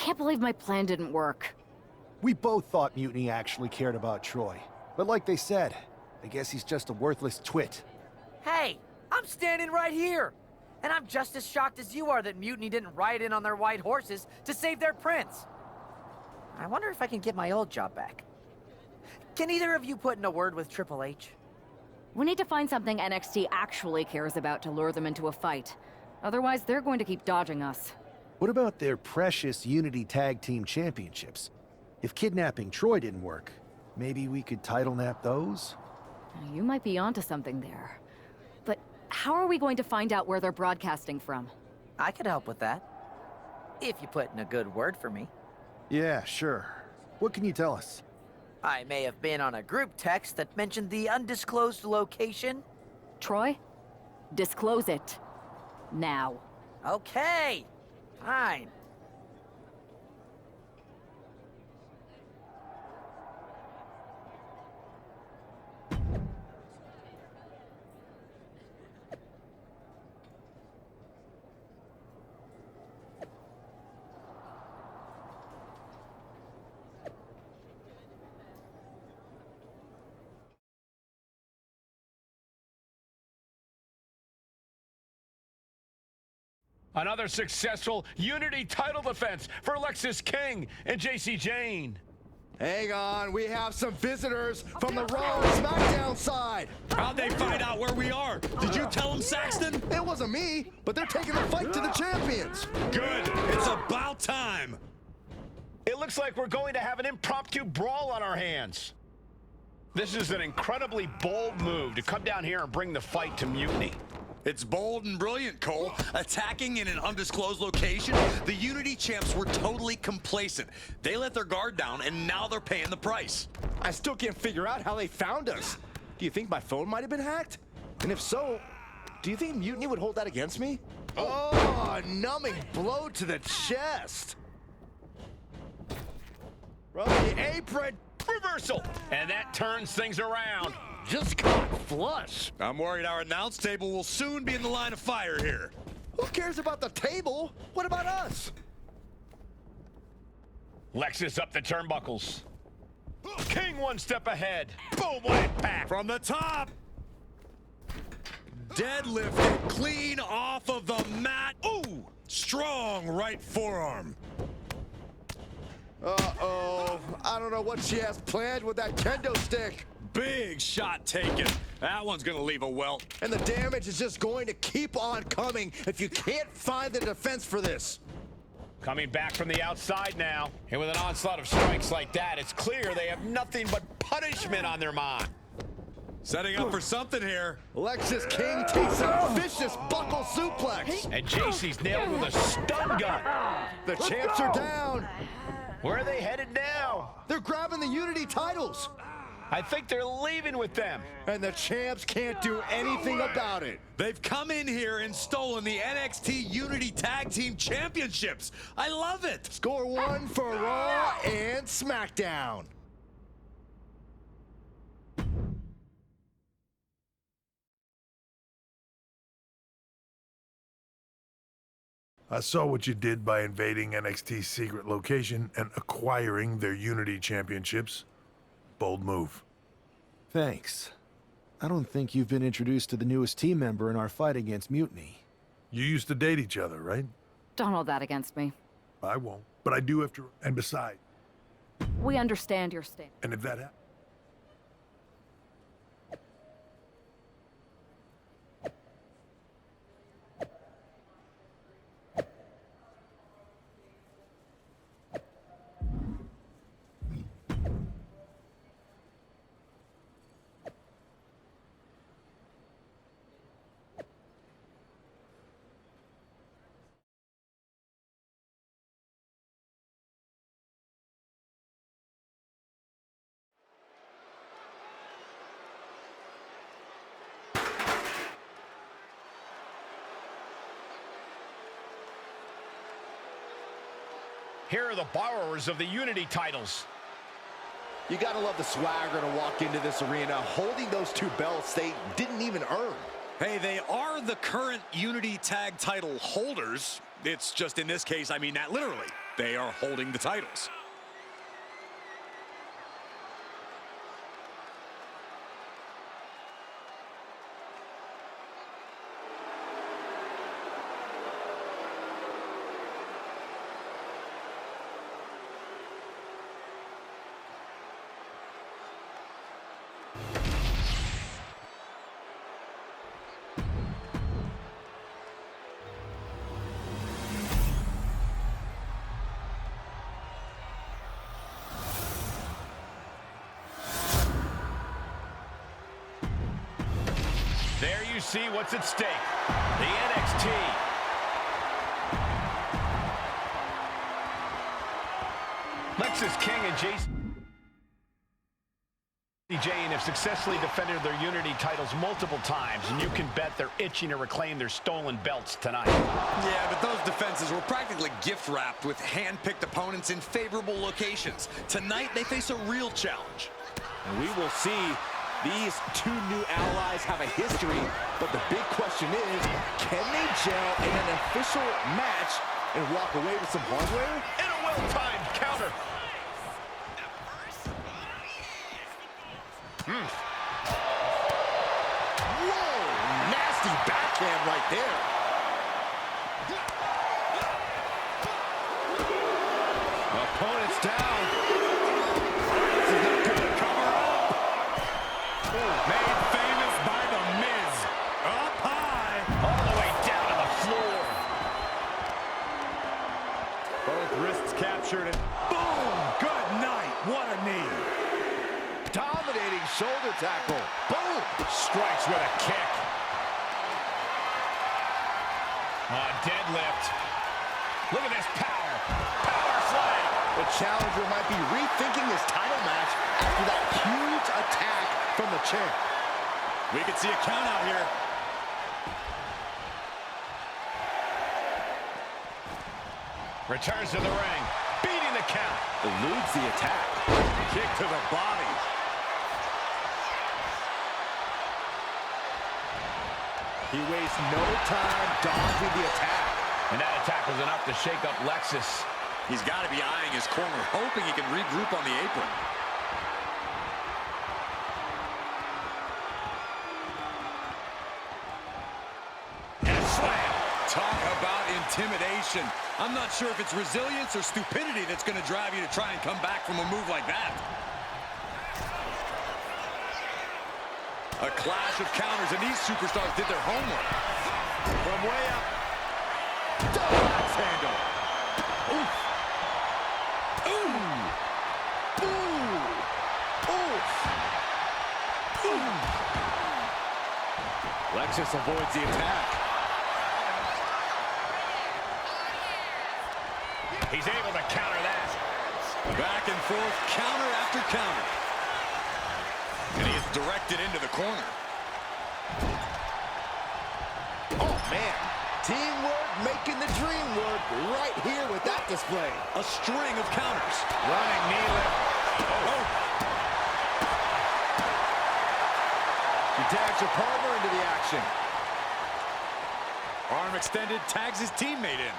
can't believe my plan didn't work. We both thought Mutiny actually cared about Troy. But like they said, I guess he's just a worthless twit. Hey, I'm standing right here. And I'm just as shocked as you are that Mutiny didn't ride in on their white horses to save their prince. I wonder if I can get my old job back. Can either of you put in a word with Triple H? We need to find something NXT actually cares about to lure them into a fight. Otherwise, they're going to keep dodging us. What about their precious Unity Tag Team Championships? If kidnapping Troy didn't work, maybe we could title nap those? You might be onto something there. But how are we going to find out where they're broadcasting from? I could help with that. If you put in a good word for me. Yeah, sure. What can you tell us? I may have been on a group text that mentioned the undisclosed location. Troy? Disclose it. Now. Okay. Fine. Another successful Unity title defense for Alexis King and JC Jane. Hang on, we have some visitors from the Raw and SmackDown side. How'd they find out where we are? Did you tell them, Saxton? It wasn't me, but they're taking the fight to the champions. Good. It's about time. It looks like we're going to have an impromptu brawl on our hands. This is an incredibly bold move to come down here and bring the fight to Mutiny. It's bold and brilliant, Cole. Attacking in an undisclosed location, the Unity champs were totally complacent. They let their guard down, and now they're paying the price. I still can't figure out how they found us. Do you think my phone might have been hacked? And if so, do you think Mutiny would hold that against me? Oh, a numbing blow to the chest. From the apron. Reversal, and that turns things around. Just caught flush. I'm worried our announce table will soon be in the line of fire here. Who cares about the table? What about us? Lexus up the turnbuckles. King one step ahead. Boom, what impact. From the top. Deadlifted clean off of the mat. Ooh, strong right forearm. Uh-oh. I don't know what she has planned with that kendo stick. Big shot taken. That one's gonna leave a welt. And the damage is just going to keep on coming if you can't find the defense for this. Coming back from the outside now. And with an onslaught of strikes like that, it's clear they have nothing but punishment on their mind. Setting up for something here. Alexis King takes a vicious buckle suplex. And JC's nailed with a stun gun. The champs are down. Where are they headed now? They're grabbing the Unity titles. I think they're leaving with them. And the champs can't do anything about it. They've come in here and stolen the NXT Unity Tag Team Championships. I love it. Score one for Raw and SmackDown. I saw what you did by invading NXT's secret location and acquiring their Unity championships. Bold move. Thanks. I don't think you've been introduced to the newest team member in our fight against Mutiny. You used to date each other, right? Don't hold that against me. I won't. But I do have to. And besides, We understand your stand. and if that happens, Here are the borrowers of the Unity titles. You gotta love the swagger to walk into this arena holding those two belts they didn't even earn. Hey, they are the current Unity Tag title holders. It's just in this case, I mean that literally. they are holding the titles. There you see what's at stake. The NXT. Lexis King and Jane have successfully defended their Unity titles multiple times, and you can bet they're itching to reclaim their stolen belts tonight. Yeah, but those defenses were practically gift-wrapped with hand-picked opponents in favorable locations. Tonight, they face a real challenge. And we will see these two new allies have a history, but the big question is, can they gel in an official match and walk away with some hardware? And a well-timed counter. Whoa! Nasty backhand right there. Opponent's down. This is not good to cover up. Made famous by The Miz. Up high. All the way down to the floor. Both wrists captured and Boom! Good night. What a knee. dominating shoulder tackle. Boom! Strikes with a kick. Deadlift. Look at this power. Power slam. The challenger might be rethinking his title match after that huge attack from the champ. We could see a count out here. Returns to the ring. Beating the count. Eludes the attack. Kick to the body. He wastes no time dodging the attack. And that attack was enough to shake up Lexis. He's got to be eyeing his corner, hoping he can regroup on the apron. And a slam. Talk about intimidation. I'm not sure if it's resilience or stupidity that's going to drive you to try and come back from a move like that. A clash of counters, and these superstars did their homework. From way up. Double axe handle. Oof. Ooh. Ooh. Oof. Ooh. Lexis avoids the attack. He's able to counter that. Back and forth, counter after counter. And he is directed into the corner. Oh, man. Teamwork making the dream work right here with that display. A string of counters. Running knee lift. Oh. She tags her partner into the action. Arm extended, tags his teammate in.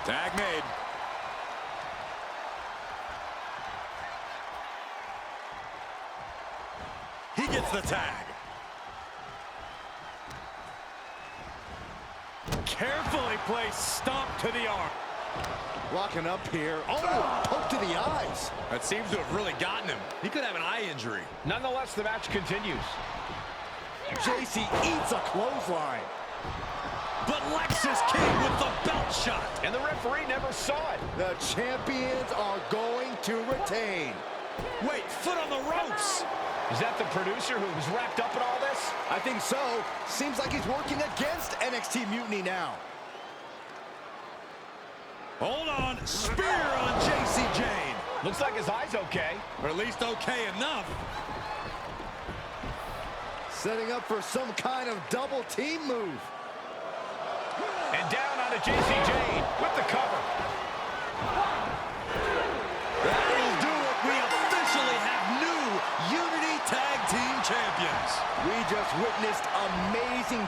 Tag made. He gets the tag. Carefully placed stomp to the arm. Locking up here. Oh, poke to the eyes. That seems to have really gotten him. He could have an eye injury. Nonetheless, the match continues. JC eats a clothesline. But Lexis King with the belt shot. And the referee never saw it. The champions are going to retain. Wait, foot on the ropes. Is that the producer who was wrapped up in all this? I think so. Seems like he's working against NXT Mutiny now. Hold on. Spear on JC Jane. Looks like his eye's okay. Or at least okay enough. Setting up for some kind of double team move. And down onto JC Jane with the cover. That'll do it. We officially have new Unity Tag Team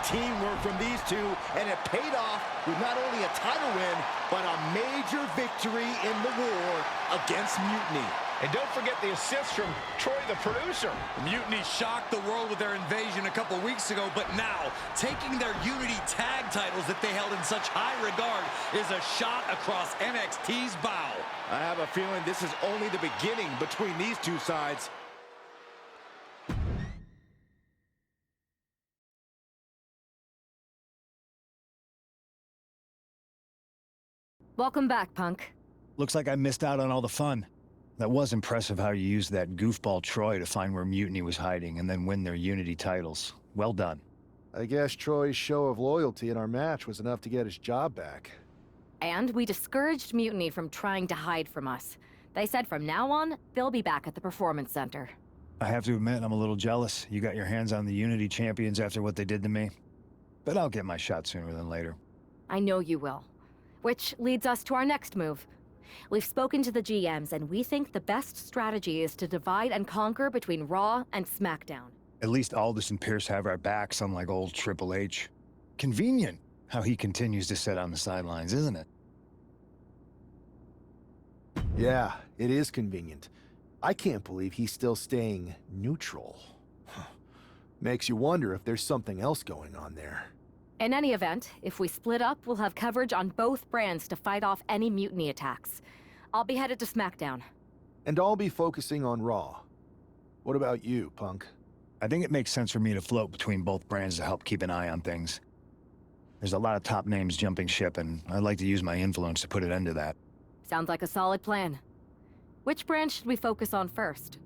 teamwork from these two, and it paid off with not only a title win, but a major victory in the war against Mutiny. And don't forget the assist from Troy, the producer. Mutiny shocked the world with their invasion a couple weeks ago, but now, taking their Unity tag titles that they held in such high regard is a shot across NXT's bow. I have a feeling this is only the beginning between these two sides. Welcome back, Punk. Looks like I missed out on all the fun. That was impressive how you used that goofball Troy to find where Mutiny was hiding and then win their Unity titles. Well done. I guess Troy's show of loyalty in our match was enough to get his job back. And we discouraged Mutiny from trying to hide from us. They said from now on, they'll be back at the Performance Center. I have to admit, I'm a little jealous. You got your hands on the Unity champions after what they did to me. But I'll get my shot sooner than later. I know you will. Which leads us to our next move. We've spoken to the GMs, and we think the best strategy is to divide and conquer between Raw and SmackDown. At least Aldous and Pierce have our backs, unlike old Triple H. Convenient how he continues to sit on the sidelines, isn't it? Yeah, it is convenient. I can't believe he's still staying neutral. Makes you wonder if there's something else going on there. In any event, if we split up, we'll have coverage on both brands to fight off any Mutiny attacks. I'll be headed to SmackDown. And I'll be focusing on Raw. What about you, Punk? I think it makes sense for me to float between both brands to help keep an eye on things. There's a lot of top names jumping ship, and I'd like to use my influence to put an end to that. Sounds like a solid plan. Which brand should we focus on first?